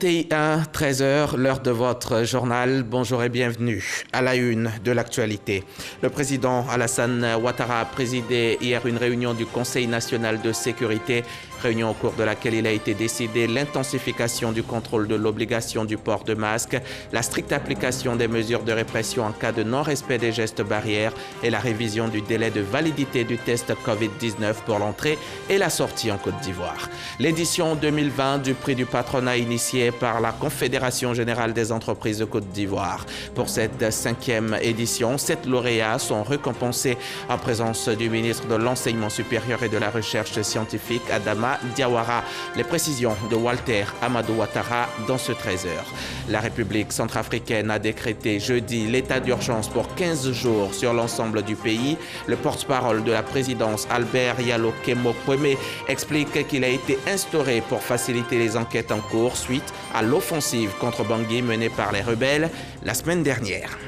21, 13h, l'heure de votre journal. Bonjour et bienvenue à la une de l'actualité. Le président Alassane Ouattara a présidé hier une réunion du Conseil national de sécurité, réunion au cours de laquelle il a été décidé l'intensification du contrôle de l'obligation du port de masque, la stricte application des mesures de répression en cas de non-respect des gestes barrières et la révision du délai de validité du test Covid-19 pour l'entrée et la sortie en Côte d'Ivoire. L'édition 2020 du prix du patronat initié par la Confédération générale des entreprises de Côte d'Ivoire. Pour cette 5e édition, 7 lauréats sont récompensés en présence du ministre de l'Enseignement supérieur et de la Recherche scientifique, Adama Diawara. Les précisions de Walter Amadou Ouattara dans ce 13h. La République centrafricaine a décrété jeudi l'état d'urgence pour 15 jours sur l'ensemble du pays. Le porte-parole de la présidence, Albert Yalo Kemokweme, explique qu'il a été instauré pour faciliter les enquêtes en cours suite à l'offensive contre Bangui menée par les rebelles la semaine dernière.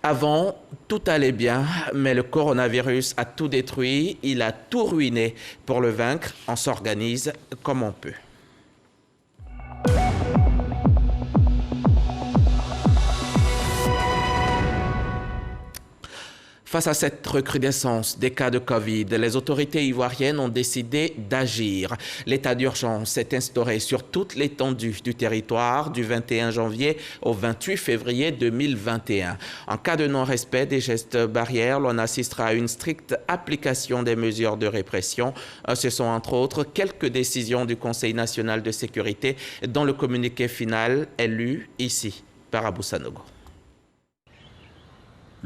Avant, tout allait bien, mais le coronavirus a tout détruit, il a tout ruiné. Pour le vaincre, on s'organise comme on peut. Face à cette recrudescence des cas de Covid, les autorités ivoiriennes ont décidé d'agir. L'état d'urgence est instauré sur toute l'étendue du territoire du 21 janvier au 28 février 2021. En cas de non-respect des gestes barrières, l'on assistera à une stricte application des mesures de répression. Ce sont entre autres quelques décisions du Conseil national de sécurité dont le communiqué final est lu ici par Abou Sanogo.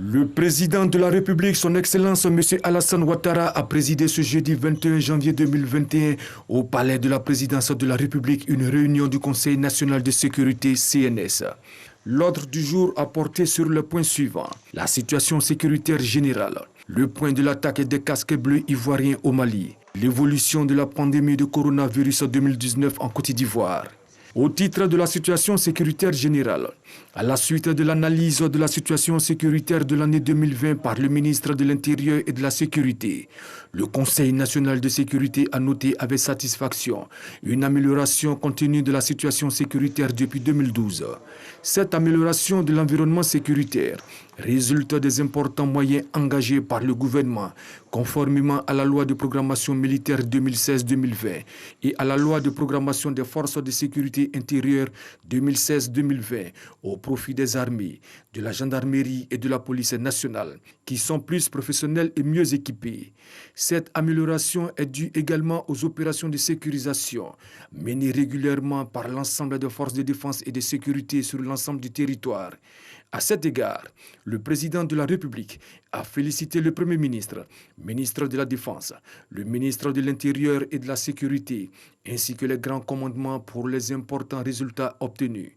Le président de la République, son Excellence M. Alassane Ouattara, a présidé ce jeudi 21 janvier 2021 au Palais de la Présidence de la République une réunion du Conseil national de sécurité CNS. L'ordre du jour a porté sur le point suivant: la situation sécuritaire générale, le point de l'attaque des casques bleus ivoiriens au Mali, l'évolution de la pandémie de coronavirus 2019 en Côte d'Ivoire. Au titre de la situation sécuritaire générale, à la suite de l'analyse de la situation sécuritaire de l'année 2020 par le ministre de l'Intérieur et de la Sécurité, le Conseil national de sécurité a noté avec satisfaction une amélioration continue de la situation sécuritaire depuis 2012. Cette amélioration de l'environnement sécuritaire résulte des importants moyens engagés par le gouvernement, conformément à la loi de programmation militaire 2016-2020 et à la loi de programmation des forces de sécurité intérieure 2016-2020 au profit des armées, de la gendarmerie et de la police nationale, qui sont plus professionnels et mieux équipés. Cette amélioration est due également aux opérations de sécurisation menées régulièrement par l'ensemble des forces de défense et de sécurité sur l'ensemble du territoire. À cet égard, le président de la République a félicité le Premier ministre, ministre de la Défense, le ministre de l'Intérieur et de la Sécurité, ainsi que les grands commandements pour les importants résultats obtenus.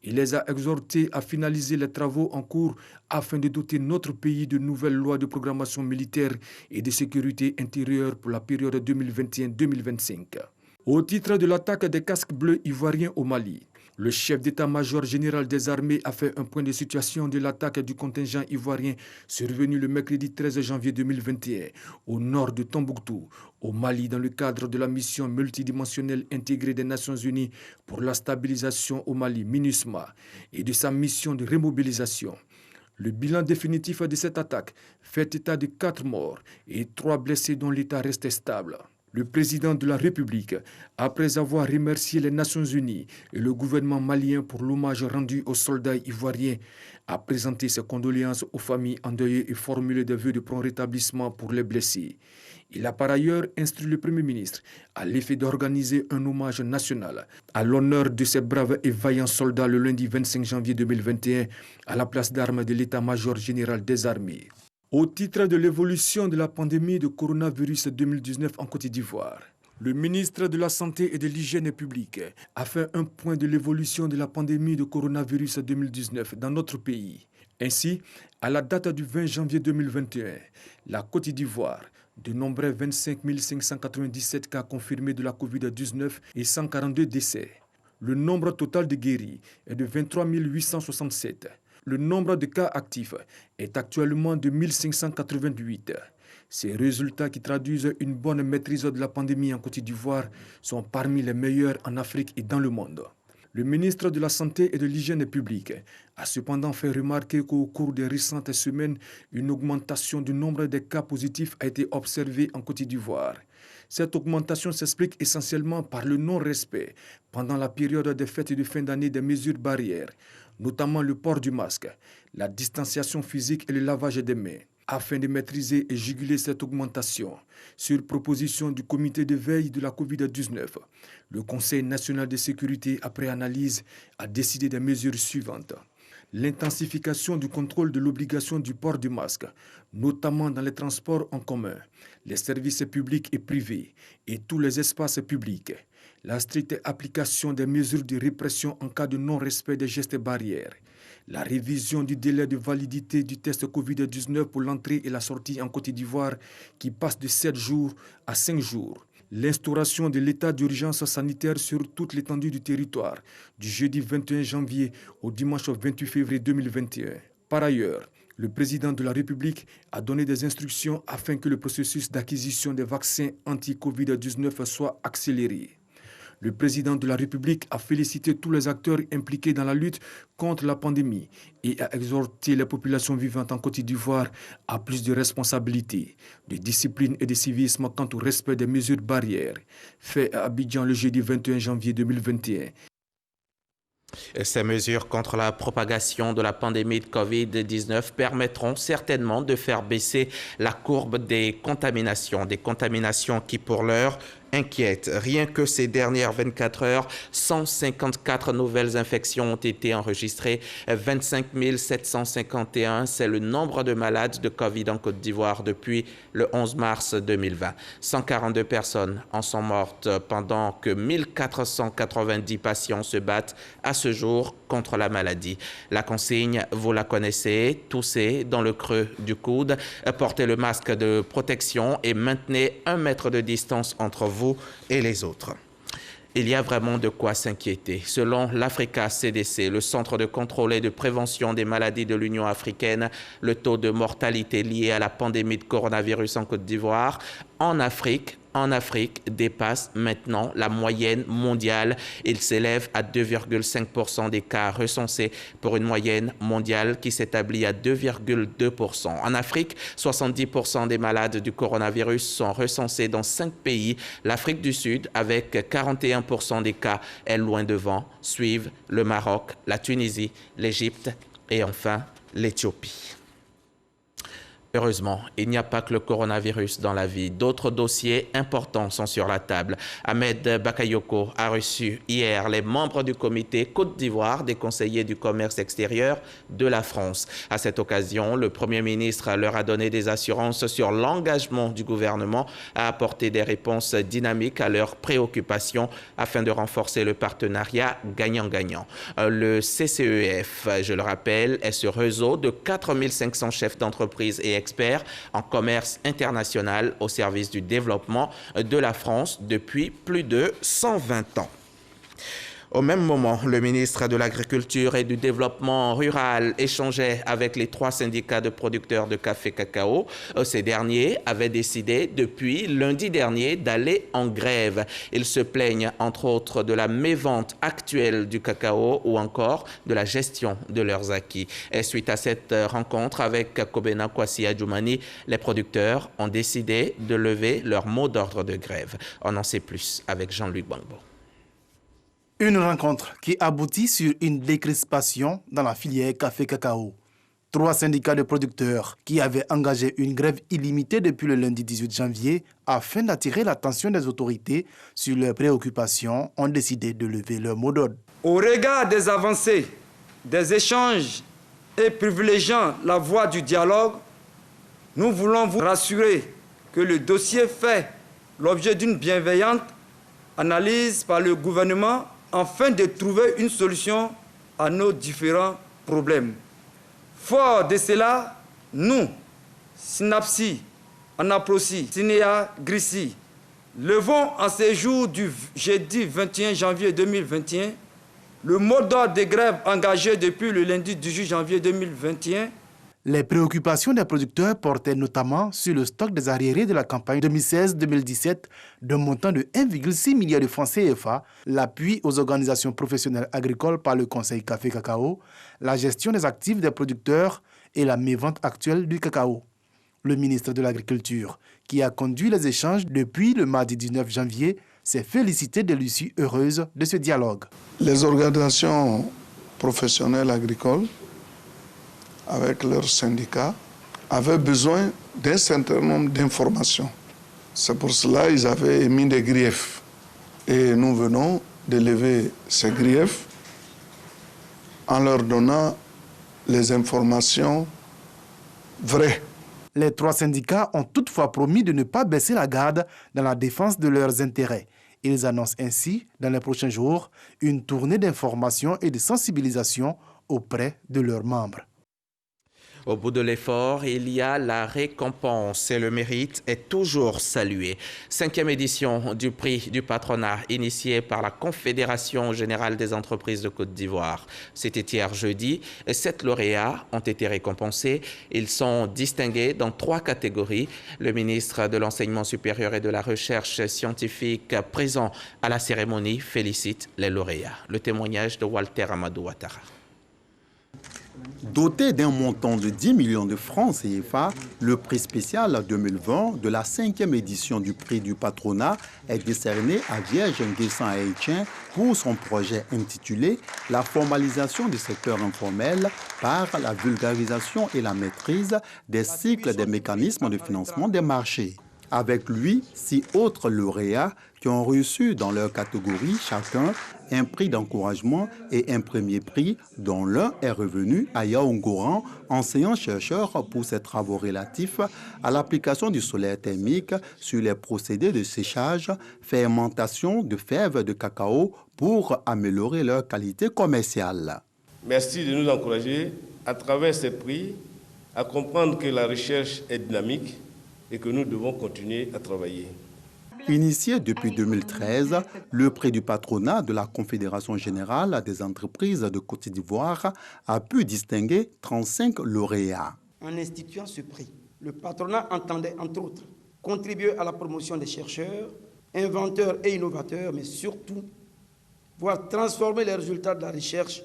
Il les a exhortés à finaliser les travaux en cours afin de doter notre pays de nouvelles lois de programmation militaire et de sécurité intérieure pour la période 2021-2025. Au titre de l'attaque des casques bleus ivoiriens au Mali, le chef d'état-major général des armées a fait un point de situation de l'attaque du contingent ivoirien survenu le mercredi 13 janvier 2021 au nord de Tombouctou, au Mali, dans le cadre de la mission multidimensionnelle intégrée des Nations Unies pour la stabilisation au Mali, MINUSMA, et de sa mission de remobilisation. Le bilan définitif de cette attaque fait état de 4 morts et 3 blessés dont l'état reste stable. Le président de la République, après avoir remercié les Nations Unies et le gouvernement malien pour l'hommage rendu aux soldats ivoiriens, a présenté ses condoléances aux familles endeuillées et formulé des vœux de prompt rétablissement pour les blessés. Il a par ailleurs instruit le Premier ministre à l'effet d'organiser un hommage national à l'honneur de ces braves et vaillants soldats le lundi 25 janvier 2021 à la place d'armes de l'état-major général des armées. Au titre de l'évolution de la pandémie de coronavirus 2019 en Côte d'Ivoire, le ministre de la Santé et de l'Hygiène publique a fait un point de l'évolution de la pandémie de coronavirus 2019 dans notre pays. Ainsi, à la date du 20 janvier 2021, la Côte d'Ivoire dénombrait 25 597 cas confirmés de la COVID-19 et 142 décès. Le nombre total de guéris est de 23 867. Le nombre de cas actifs est actuellement de 1588. Ces résultats qui traduisent une bonne maîtrise de la pandémie en Côte d'Ivoire sont parmi les meilleurs en Afrique et dans le monde. Le ministre de la Santé et de l'Hygiène publique a cependant fait remarquer qu'au cours des récentes semaines, une augmentation du nombre de cas positifs a été observée en Côte d'Ivoire. Cette augmentation s'explique essentiellement par le non-respect pendant la période des fêtes de fin d'année des mesures barrières, notamment le port du masque, la distanciation physique et le lavage des mains. Afin de maîtriser et juguler cette augmentation, sur proposition du comité de veille de la COVID-19, le Conseil national de sécurité, après analyse, a décidé des mesures suivantes. L'intensification du contrôle de l'obligation du port du masque, notamment dans les transports en commun, les services publics et privés et tous les espaces publics. La stricte application des mesures de répression en cas de non-respect des gestes barrières. La révision du délai de validité du test COVID-19 pour l'entrée et la sortie en Côte d'Ivoire qui passe de 7 jours à 5 jours. L'instauration de l'état d'urgence sanitaire sur toute l'étendue du territoire du jeudi 21 janvier au dimanche 28 février 2021. Par ailleurs, le président de la République a donné des instructions afin que le processus d'acquisition des vaccins anti-COVID-19 soit accéléré. Le président de la République a félicité tous les acteurs impliqués dans la lutte contre la pandémie et a exhorté les populations vivantes en Côte d'Ivoire à plus de responsabilité, de discipline et de civisme quant au respect des mesures barrières. Fait à Abidjan le jeudi 21 janvier 2021. Ces mesures contre la propagation de la pandémie de Covid-19 permettront certainement de faire baisser la courbe des contaminations qui pour l'heure inquiète. Rien que ces dernières 24 heures, 154 nouvelles infections ont été enregistrées, 25 751, c'est le nombre de malades de Covid en Côte d'Ivoire depuis le 11 mars 2020. 142 personnes en sont mortes pendant que 1490 patients se battent à ce jour contre la maladie. La consigne, vous la connaissez, toussez dans le creux du coude, portez le masque de protection et maintenez 1 mètre de distance entre vous et les autres. Il y a vraiment de quoi s'inquiéter. Selon l'Africa CDC, le Centre de contrôle et de prévention des maladies de l'Union africaine, le taux de mortalité lié à la pandémie de coronavirus en Côte d'Ivoire, en Afrique dépasse maintenant la moyenne mondiale. Il s'élève à 2,5% des cas recensés pour une moyenne mondiale qui s'établit à 2,2%. En Afrique, 70% des malades du coronavirus sont recensés dans 5 pays. L'Afrique du Sud, avec 41% des cas, est loin devant. Suivent le Maroc, la Tunisie, l'Égypte et enfin l'Éthiopie. Heureusement, il n'y a pas que le coronavirus dans la vie. D'autres dossiers importants sont sur la table. Ahmed Bakayoko a reçu hier les membres du comité Côte d'Ivoire des conseillers du commerce extérieur de la France. À cette occasion, le Premier ministre leur a donné des assurances sur l'engagement du gouvernement à apporter des réponses dynamiques à leurs préoccupations afin de renforcer le partenariat gagnant-gagnant. Le CCEF, je le rappelle, est ce réseau de 4500 chefs d'entreprise et experts en commerce international au service du développement de la France depuis plus de 120 ans. Au même moment, le ministre de l'Agriculture et du Développement rural échangeait avec les 3 syndicats de producteurs de café-cacao. Ces derniers avaient décidé depuis lundi dernier d'aller en grève. Ils se plaignent entre autres de la mévente actuelle du cacao ou encore de la gestion de leurs acquis. Et suite à cette rencontre avec Kobena Kwasi Adjoumani, les producteurs ont décidé de lever leur mot d'ordre de grève. On en sait plus avec Jean-Luc Bangbo. Une rencontre qui aboutit sur une décrispation dans la filière café-cacao. 3 syndicats de producteurs qui avaient engagé une grève illimitée depuis le lundi 18 janvier afin d'attirer l'attention des autorités sur leurs préoccupations ont décidé de lever leur mot d'ordre. Au regard des avancées, des échanges et privilégiant la voie du dialogue, nous voulons vous rassurer que le dossier fait l'objet d'une bienveillante analyse par le gouvernement afin de trouver une solution à nos différents problèmes. Fort de cela, nous, Synapsi, Anaprosi, Sinéa, Grissi, levons en ces jours du jeudi 21 janvier 2021 le mot d'ordre de grève engagé depuis le lundi 18 janvier 2021 Les préoccupations des producteurs portaient notamment sur le stock des arriérés de la campagne 2016-2017 d'un montant de 1,6 milliard de francs CFA, l'appui aux organisations professionnelles agricoles par le Conseil Café-Cacao, la gestion des actifs des producteurs et la mévente actuelle du cacao. Le ministre de l'Agriculture, qui a conduit les échanges depuis le mardi 19 janvier, s'est félicité de l'issue heureuse de ce dialogue. Les organisations professionnelles agricoles, avec leurs syndicats, avaient besoin d'un certain nombre d'informations. C'est pour cela qu'ils avaient émis des griefs. Et nous venons de lever ces griefs en leur donnant les informations vraies. Les 3 syndicats ont toutefois promis de ne pas baisser la garde dans la défense de leurs intérêts. Ils annoncent ainsi, dans les prochains jours, une tournée d'information et de sensibilisation auprès de leurs membres. Au bout de l'effort, il y a la récompense et le mérite est toujours salué. 5e édition du prix du patronat initié par la Confédération générale des entreprises de Côte d'Ivoire. C'était hier jeudi. 7 lauréats ont été récompensés. Ils sont distingués dans 3 catégories. Le ministre de l'Enseignement supérieur et de la Recherche scientifique présent à la cérémonie félicite les lauréats. Le témoignage de Walter Amadou Ouattara. Doté d'un montant de 10 millions de francs CFA, le prix spécial 2020 de la 5e édition du prix du patronat est décerné à Vierge Nguessan Haïtien pour son projet intitulé « La formalisation du secteur informel par la vulgarisation et la maîtrise des cycles des mécanismes de financement des marchés ». Avec lui, 6 autres lauréats qui ont reçu dans leur catégorie chacun un prix d'encouragement et un premier prix, dont l'un est revenu à Yaoungoran, enseignant-chercheur pour ses travaux relatifs à l'application du solaire thermique sur les procédés de séchage, fermentation de fèves de cacao pour améliorer leur qualité commerciale. Merci de nous encourager à travers ces prix à comprendre que la recherche est dynamique et que nous devons continuer à travailler. Initié depuis 2013, le prix du patronat de la Confédération générale des entreprises de Côte d'Ivoire a pu distinguer 35 lauréats. En instituant ce prix, le patronat entendait, entre autres, contribuer à la promotion des chercheurs, inventeurs et innovateurs, mais surtout, voir transformer les résultats de la recherche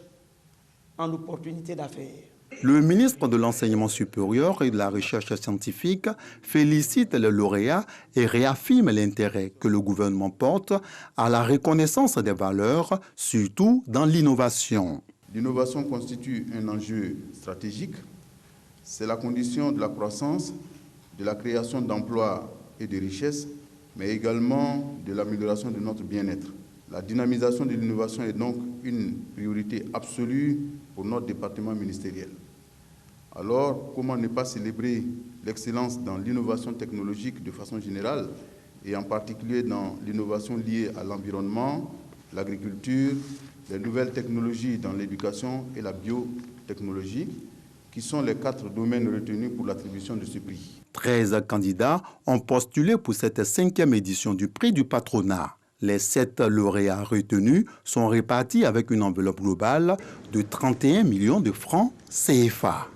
en opportunités d'affaires. Le ministre de l'Enseignement supérieur et de la Recherche scientifique félicite les lauréats et réaffirme l'intérêt que le gouvernement porte à la reconnaissance des valeurs, surtout dans l'innovation. L'innovation constitue un enjeu stratégique. C'est la condition de la croissance, de la création d'emplois et de richesses, mais également de l'amélioration de notre bien-être. La dynamisation de l'innovation est donc une priorité absolue pour notre département ministériel. Alors, comment ne pas célébrer l'excellence dans l'innovation technologique de façon générale et en particulier dans l'innovation liée à l'environnement, l'agriculture, les nouvelles technologies dans l'éducation et la biotechnologie, qui sont les 4 domaines retenus pour l'attribution de ce prix. 13 candidats ont postulé pour cette 5e édition du prix du patronat. Les 7 lauréats retenus sont répartis avec une enveloppe globale de 31 millions de francs CFA.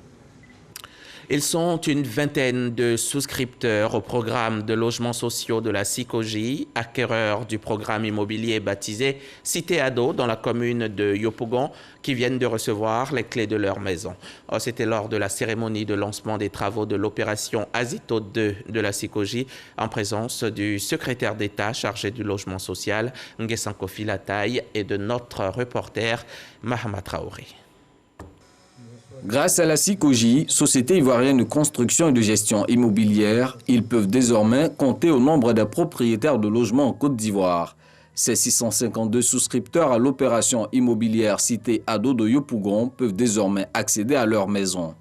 Ils sont une vingtaine de souscripteurs au programme de logements sociaux de la SICOGI, acquéreurs du programme immobilier baptisé Cité Ado dans la commune de Yopougon, qui viennent de recevoir les clés de leur maison. C'était lors de la cérémonie de lancement des travaux de l'opération Azito 2 de la SICOGI, en présence du secrétaire d'État chargé du logement social, Nguessan Kofi Lataï, et de notre reporter Mahama Traoré. Grâce à la SICOGI, Société ivoirienne de construction et de gestion immobilière, ils peuvent désormais compter au nombre des propriétaires de logements en Côte d'Ivoire. Ces 652 souscripteurs à l'opération immobilière Cité Ado de Yopougon peuvent désormais accéder à leur maison.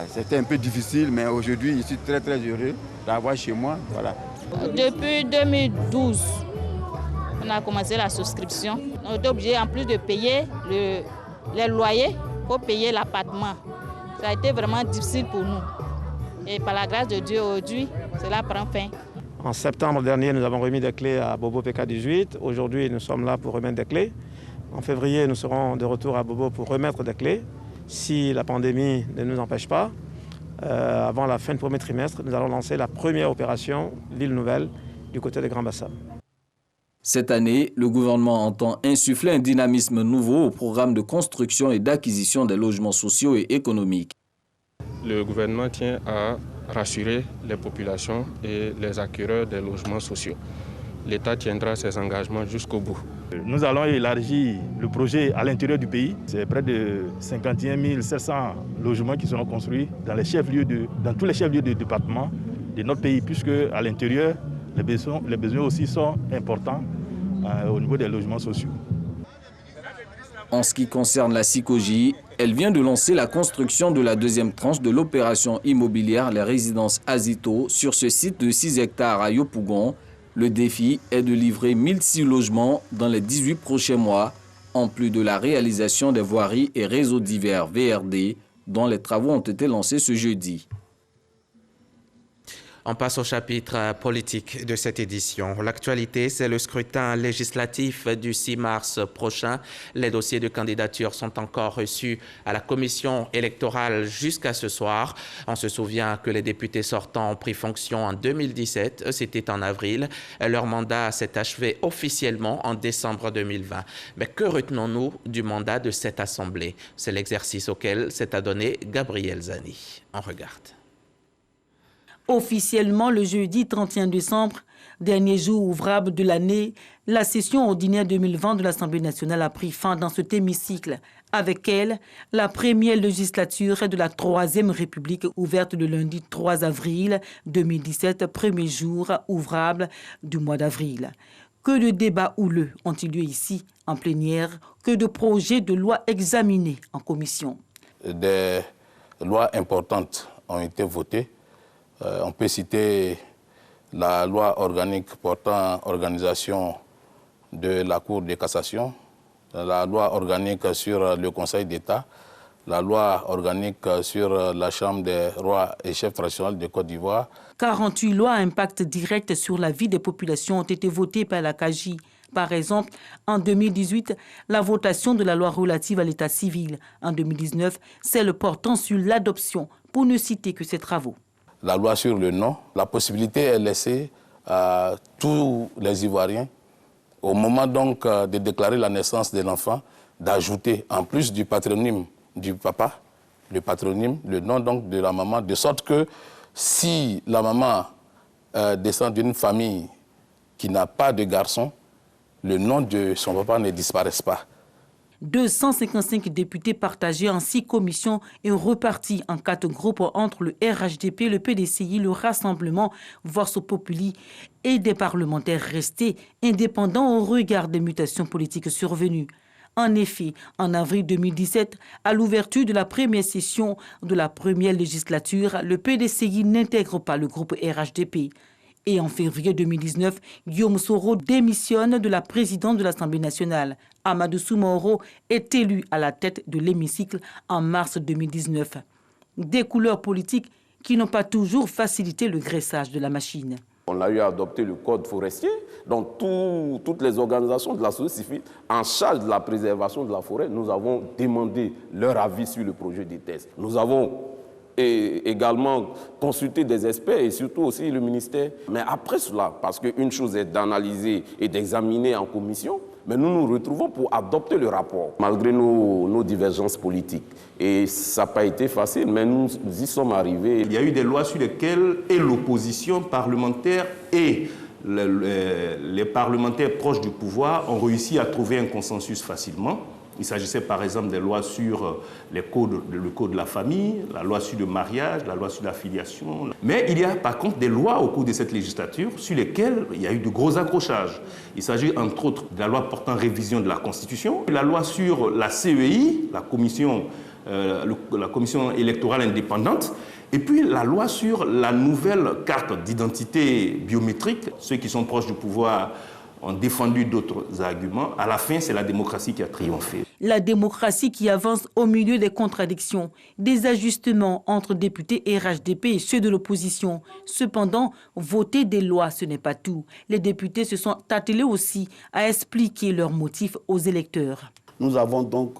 C'était un peu difficile, mais aujourd'hui, je suis très heureux d'avoir chez moi. Voilà. Depuis 2012, on a commencé la souscription. On est obligé, en plus de payer les loyers, pour payer l'appartement. Ça a été vraiment difficile pour nous. Et par la grâce de Dieu, aujourd'hui, cela prend fin. En septembre dernier, nous avons remis des clés à Bobo PK18. Aujourd'hui, nous sommes là pour remettre des clés. En février, nous serons de retour à Bobo pour remettre des clés. Si la pandémie ne nous empêche pas, avant la fin du premier trimestre, nous allons lancer la première opération Ville Nouvelle du côté des Grands Bassams. Cette année, le gouvernement entend insuffler un dynamisme nouveau au programme de construction et d'acquisition des logements sociaux et économiques. Le gouvernement tient à rassurer les populations et les acquéreurs des logements sociaux. L'État tiendra ses engagements jusqu'au bout. Nous allons élargir le projet à l'intérieur du pays. C'est près de 51 700 logements qui seront construits dans tous les chefs-lieux de département de notre pays, puisque à l'intérieur, les besoins aussi sont importants au niveau des logements sociaux. En ce qui concerne la SICOGI, elle vient de lancer la construction de la deuxième tranche de l'opération immobilière Les Résidences Azito sur ce site de 6 hectares à Yopougon. Le défi est de livrer 1006 logements dans les 18 prochains mois, en plus de la réalisation des voiries et réseaux divers VRD, dont les travaux ont été lancés ce jeudi. On passe au chapitre politique de cette édition. L'actualité, c'est le scrutin législatif du 6 mars prochain. Les dossiers de candidature sont encore reçus à la commission électorale jusqu'à ce soir. On se souvient que les députés sortants ont pris fonction en 2017, c'était en avril. Leur mandat s'est achevé officiellement en décembre 2020. Mais que retenons-nous du mandat de cette assemblée? C'est l'exercice auquel s'est adonné Gabriel Zani. On regarde. Officiellement, le jeudi 31 décembre, dernier jour ouvrable de l'année, la session ordinaire 2020 de l'Assemblée nationale a pris fin dans cet hémicycle. Avec elle, la première législature de la Troisième République ouverte le lundi 3 avril 2017, premier jour ouvrable du mois d'avril. Que de débats houleux ont eu lieu ici, en plénière, que de projets de loi examinés en commission. Des lois importantes ont été votées. On peut citer la loi organique portant organisation de la Cour de cassation, la loi organique sur le Conseil d'État, la loi organique sur la Chambre des rois et chefs traditionnels de Côte d'Ivoire. 48 lois à impact direct sur la vie des populations ont été votées par la CAGI. Par exemple, en 2018, la votation de la loi relative à l'état civil. En 2019, celle portant sur l'adoption, pour ne citer que ces travaux. La loi sur le nom, la possibilité est laissée à tous les Ivoiriens, au moment donc de déclarer la naissance de l'enfant, d'ajouter en plus du patronyme du papa, le patronyme, le nom donc de la maman, de sorte que si la maman descend d'une famille qui n'a pas de garçon, le nom de son papa ne disparaisse pas. 255 députés partagés en 6 commissions et repartis en 4 groupes entre le RHDP, le PDCI, le Rassemblement, Vox Populi et des parlementaires restés indépendants au regard des mutations politiques survenues. En effet, en avril 2017, à l'ouverture de la première session de la première législature, le PDCI n'intègre pas le groupe RHDP. Et en février 2019, Guillaume Soro démissionne de la présidence de l'Assemblée nationale. Amadou Soumaoro est élu à la tête de l'hémicycle en mars 2019. Des couleurs politiques qui n'ont pas toujours facilité le graissage de la machine. On a eu à adopter le code forestier, donc toutes les organisations de la société civile en charge de la préservation de la forêt, nous avons demandé leur avis sur le projet de texte. Nous avons également consulté des experts et surtout aussi le ministère. Mais après cela, parce qu'une chose est d'analyser et d'examiner en commission, mais nous nous retrouvons pour adopter le rapport, malgré nos divergences politiques. Et ça n'a pas été facile, mais nous y sommes arrivés. Il y a eu des lois sur lesquelles et l'opposition parlementaire et les parlementaires proches du pouvoir ont réussi à trouver un consensus facilement. Il s'agissait par exemple des lois sur le code de la famille, la loi sur le mariage, la loi sur la filiation. Mais il y a par contre des lois au cours de cette législature sur lesquelles il y a eu de gros accrochages. Il s'agit entre autres de la loi portant révision de la Constitution, la loi sur la CEI, la commission électorale indépendante, et puis la loi sur la nouvelle carte d'identité biométrique. Ceux qui sont proches du pouvoir ont défendu d'autres arguments. À la fin, c'est la démocratie qui a triomphé. La démocratie qui avance au milieu des contradictions, des ajustements entre députés RHDP et ceux de l'opposition. Cependant, voter des lois, ce n'est pas tout. Les députés se sont attelés aussi à expliquer leurs motifs aux électeurs. Nous avons donc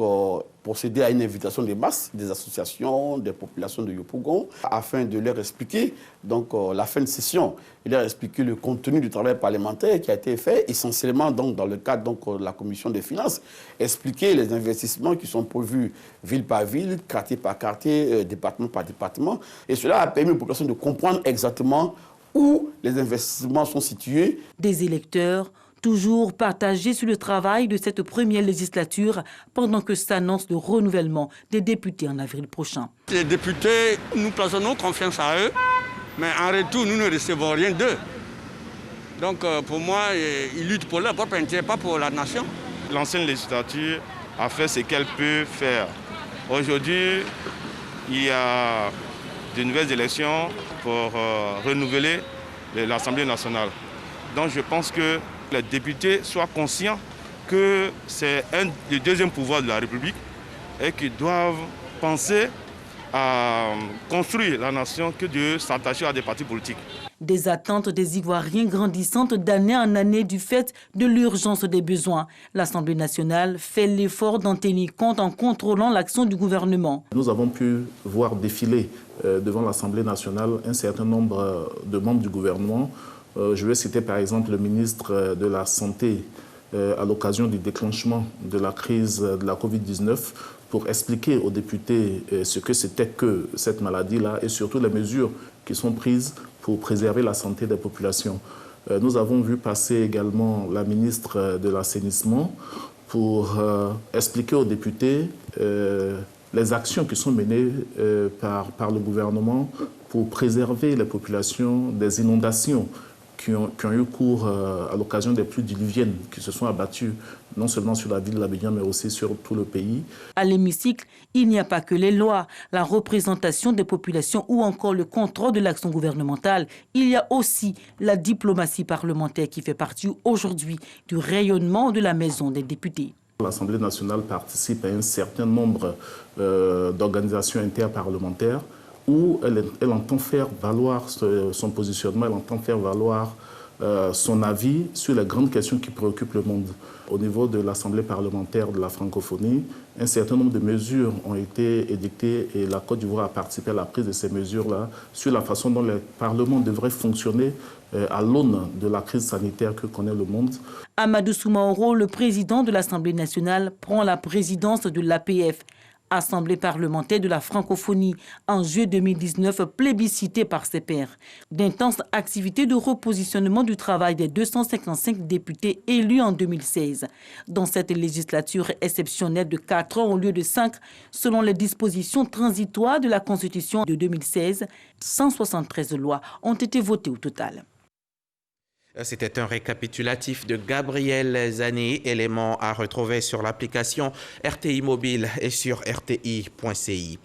procédé à une invitation des masses, des associations, des populations de Yopougon, afin de leur expliquer donc, la fin de session et leur expliquer le contenu du travail parlementaire qui a été fait, essentiellement donc, dans le cadre donc, de la commission des finances, expliquer les investissements qui sont prévus ville par ville, quartier par quartier, département par département. Et cela a permis aux populations de comprendre exactement où les investissements sont situés. Des électeurs toujours partagés sur le travail de cette première législature pendant que s'annonce le renouvellement des députés en avril prochain. Les députés, nous plaçons nos confiance à eux, mais en retour, nous ne recevons rien d'eux. Donc pour moi, ils luttent pour leur propre intérêt, pas pour la nation. L'ancienne législature a fait ce qu'elle peut faire. Aujourd'hui, il y a de nouvelles élections pour renouveler l'Assemblée nationale. Donc je pense que les députés soient conscients que c'est le deuxième pouvoir de la République et qu'ils doivent penser à construire la nation que de s'attacher à des partis politiques. Des attentes des Ivoiriens grandissantes d'année en année du fait de l'urgence des besoins. L'Assemblée nationale fait l'effort d'en tenir compte en contrôlant l'action du gouvernement. Nous avons pu voir défiler devant l'Assemblée nationale un certain nombre de membres du gouvernement. Je vais citer par exemple le ministre de la Santé à l'occasion du déclenchement de la crise de la Covid-19 pour expliquer aux députés ce que c'était que cette maladie-là et surtout les mesures qui sont prises pour préserver la santé des populations. Nous avons vu passer également la ministre de l'Assainissement pour expliquer aux députés les actions qui sont menées par le gouvernement pour préserver les populations des inondations qui ont eu cours à l'occasion des pluies diluviennes qui se sont abattues non seulement sur la ville d'Abidjan, mais aussi sur tout le pays. À l'hémicycle, il n'y a pas que les lois, la représentation des populations ou encore le contrôle de l'action gouvernementale. Il y a aussi la diplomatie parlementaire qui fait partie aujourd'hui du rayonnement de la Maison des députés. L'Assemblée nationale participe à un certain nombre d'organisations interparlementaires où elle entend faire valoir son positionnement, elle entend faire valoir son avis sur les grandes questions qui préoccupent le monde. Au niveau de l'Assemblée parlementaire de la francophonie, un certain nombre de mesures ont été édictées et la Côte d'Ivoire a participé à la prise de ces mesures-là sur la façon dont le Parlement devrait fonctionner à l'aune de la crise sanitaire que connaît le monde. Amadou Soumaoro, le président de l'Assemblée nationale, prend la présidence de l'APF. Assemblée parlementaire de la francophonie, en juillet 2019, plébiscitée par ses pairs. D'intenses activités de repositionnement du travail des 255 députés élus en 2016. Dans cette législature exceptionnelle de 4 ans au lieu de 5, selon les dispositions transitoires de la Constitution de 2016, 173 lois ont été votées au total. C'était un récapitulatif de Gabriel Zani, élément à retrouver sur l'application RTI Mobile et sur rti.ci.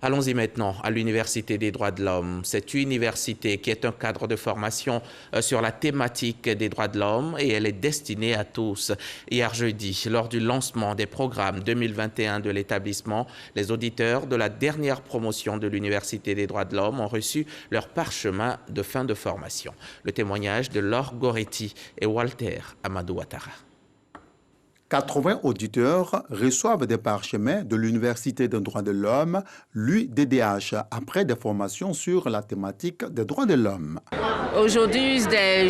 Allons-y maintenant à l'Université des droits de l'homme. Cette université qui est un cadre de formation sur la thématique des droits de l'homme et elle est destinée à tous. Hier jeudi, lors du lancement des programmes 2021 de l'établissement, les auditeurs de la dernière promotion de l'Université des droits de l'homme ont reçu leur parchemin de fin de formation. Le témoignage de Laure Goretti et Walter Amadou Ouattara. 80 auditeurs reçoivent des parchemins de l'Université des droits de l'homme, l'UDDH, après des formations sur la thématique des droits de l'homme. Aujourd'hui,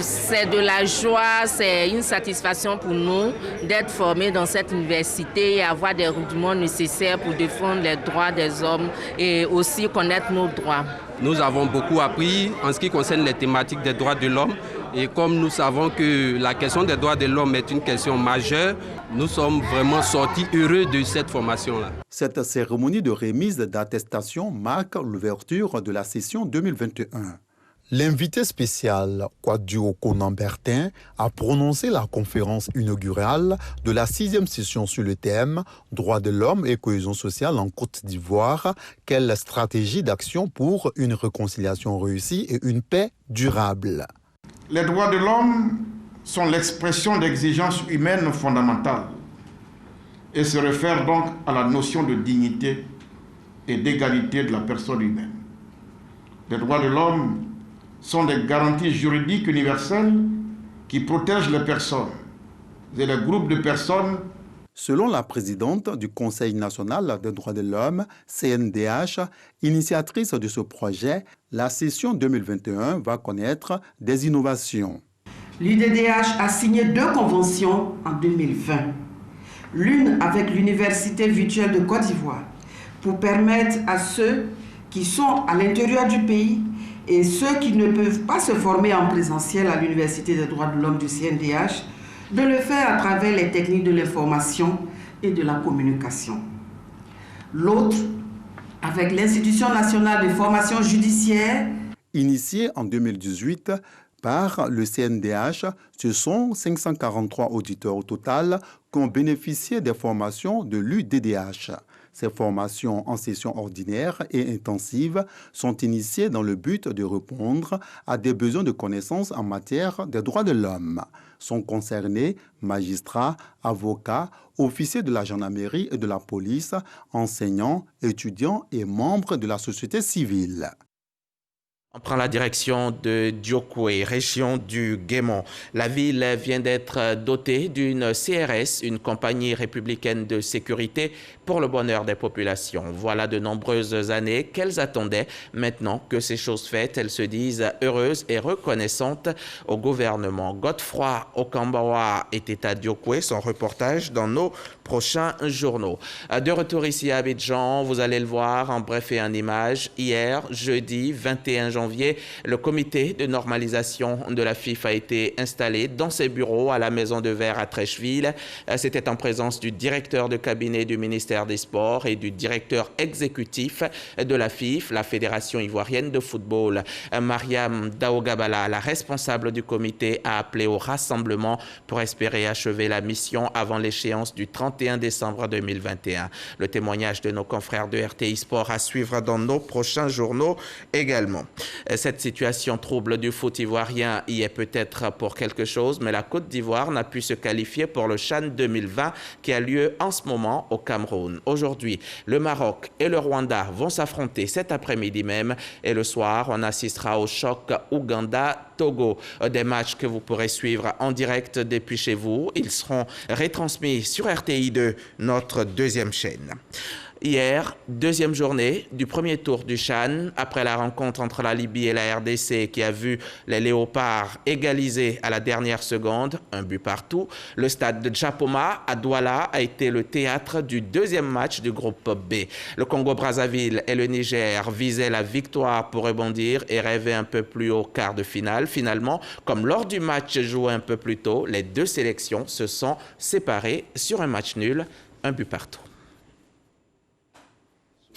c'est de la joie, c'est une satisfaction pour nous d'être formés dans cette université et avoir des rudiments nécessaires pour défendre les droits des hommes et aussi connaître nos droits. Nous avons beaucoup appris en ce qui concerne les thématiques des droits de l'homme. Et comme nous savons que la question des droits de l'homme est une question majeure, nous sommes vraiment sortis heureux de cette formation-là. Cette cérémonie de remise d'attestation marque l'ouverture de la session 2021. L'invité spécial, Kwadwo Konan-Bertin, a prononcé la conférence inaugurale de la 6e session sur le thème « Droits de l'homme et cohésion sociale en Côte d'Ivoire, quelle stratégie d'action pour une réconciliation réussie et une paix durable ?» Les droits de l'homme sont l'expression d'exigences humaines fondamentales et se réfèrent donc à la notion de dignité et d'égalité de la personne humaine. Les droits de l'homme sont des garanties juridiques universelles qui protègent les personnes et les groupes de personnes Selon la présidente du Conseil national des droits de l'homme, CNDH, initiatrice de ce projet, la session 2021 va connaître des innovations. L'UDDH a signé 2 conventions en 2020. L'une avec l'Université virtuelle de Côte d'Ivoire pour permettre à ceux qui sont à l'intérieur du pays et ceux qui ne peuvent pas se former en présentiel à l'Université des droits de l'homme du CNDH de le faire à travers les techniques de l'information et de la communication. L'autre avec l'Institution nationale de formation judiciaire. Initiée en 2018 par le CNDH, ce sont 543 auditeurs au total qui ont bénéficié des formations de l'UDDH. Ces formations en session ordinaire et intensive sont initiées dans le but de répondre à des besoins de connaissances en matière des droits de l'homme. Sont concernés magistrats, avocats, officiers de la gendarmerie et de la police, enseignants, étudiants et membres de la société civile. On prend la direction de Diokwe, région du Guémon. La ville vient d'être dotée d'une CRS, une compagnie républicaine de sécurité pour le bonheur des populations. Voilà de nombreuses années qu'elles attendaient. Maintenant que ces choses faites, elles se disent heureuses et reconnaissantes au gouvernement. Godefroy Okambawa était à Diokwe, son reportage dans nos prochains journaux. De retour ici à Abidjan, vous allez le voir en bref et en images. Hier, jeudi 21 janvier, le comité de normalisation de la FIF a été installé dans ses bureaux à la Maison de Verre à Trècheville. C'était en présence du directeur de cabinet du ministère des Sports et du directeur exécutif de la FIF, la Fédération ivoirienne de football. Mariam Daogabala, la responsable du comité, a appelé au rassemblement pour espérer achever la mission avant l'échéance du 31 décembre 2021. Le témoignage de nos confrères de RTI Sport à suivre dans nos prochains journaux également. Cette situation trouble du foot ivoirien y est peut-être pour quelque chose, mais la Côte d'Ivoire n'a pu se qualifier pour le CHAN 2020 qui a lieu en ce moment au Cameroun. Aujourd'hui, le Maroc et le Rwanda vont s'affronter cet après-midi même et le soir, on assistera au choc Ouganda-Togo. Des matchs que vous pourrez suivre en direct depuis chez vous. Ils seront retransmis sur RTI2, notre deuxième chaîne. Hier, deuxième journée du premier tour du CHAN, après la rencontre entre la Libye et la RDC qui a vu les Léopards égaliser à la dernière seconde, 1 but partout. Le stade de Djapoma à Douala a été le théâtre du deuxième match du groupe B. Le Congo-Brazzaville et le Niger visaient la victoire pour rebondir et rêver un peu plus au quart de finale. Finalement, comme lors du match joué un peu plus tôt, les deux sélections se sont séparées sur un match nul, 1 but partout.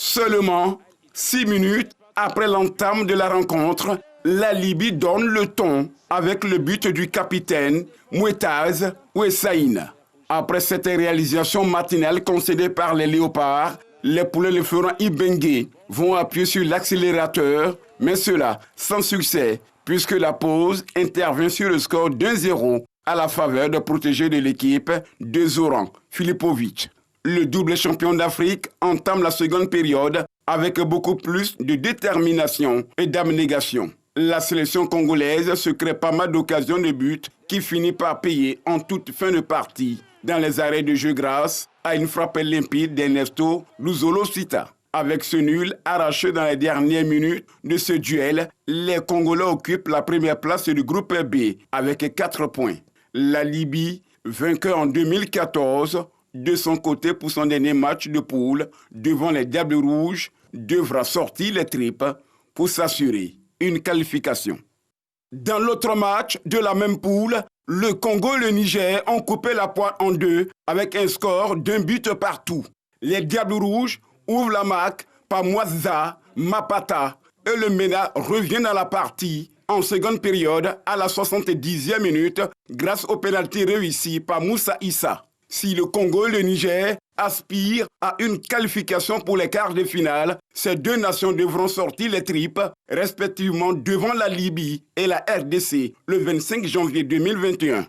Seulement 6 minutes après l'entame de la rencontre, la Libye donne le ton avec le but du capitaine Mouetaz Ouessaïne. Après cette réalisation matinale concédée par les Léopards, les poulets de Florent Ibengue vont appuyer sur l'accélérateur, mais cela sans succès, puisque la pause intervient sur le score d'1-0 à la faveur de protégés de l'équipe de Zoran Filipovic. Le double champion d'Afrique entame la seconde période avec beaucoup plus de détermination et d'abnégation. La sélection congolaise se crée pas mal d'occasions de but qui finit par payer en toute fin de partie dans les arrêts de jeu grâce à une frappe limpide d'Ernesto Luzolo Sita. Avec ce nul arraché dans les dernières minutes de ce duel, les Congolais occupent la première place du groupe B avec 4 points. La Libye, vainqueur en 2014, de son côté pour son dernier match de poule devant les Diables Rouges, devra sortir les tripes pour s'assurer une qualification. Dans l'autre match de la même poule, le Congo et le Niger ont coupé la poire en deux avec un score d'1 but partout. Les Diables Rouges ouvrent la marque par Mwaza Mapata et le MENA revient dans la partie en seconde période à la 70e minute grâce au pénalty réussi par Moussa Issa. Si le Congo et le Niger aspirent à une qualification pour les quarts de finale, ces deux nations devront sortir les tripes, respectivement devant la Libye et la RDC, le 25 janvier 2021.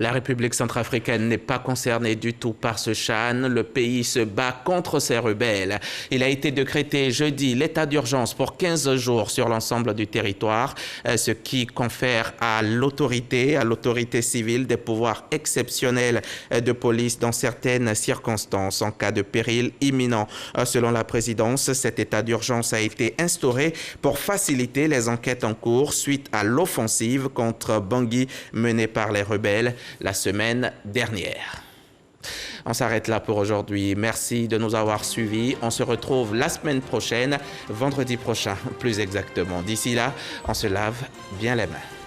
La République centrafricaine n'est pas concernée du tout par ce Chan. Le pays se bat contre ces rebelles. Il a été décrété jeudi l'état d'urgence pour 15 jours sur l'ensemble du territoire, ce qui confère à l'autorité civile des pouvoirs exceptionnels de police dans certaines circonstances en cas de péril imminent. Selon la présidence, cet état d'urgence a été instauré pour faciliter les enquêtes en cours suite à l'offensive contre Bangui menée par les rebelles la semaine dernière. On s'arrête là pour aujourd'hui. Merci de nous avoir suivis. On se retrouve la semaine prochaine, vendredi prochain plus exactement. D'ici là, on se lave bien les mains.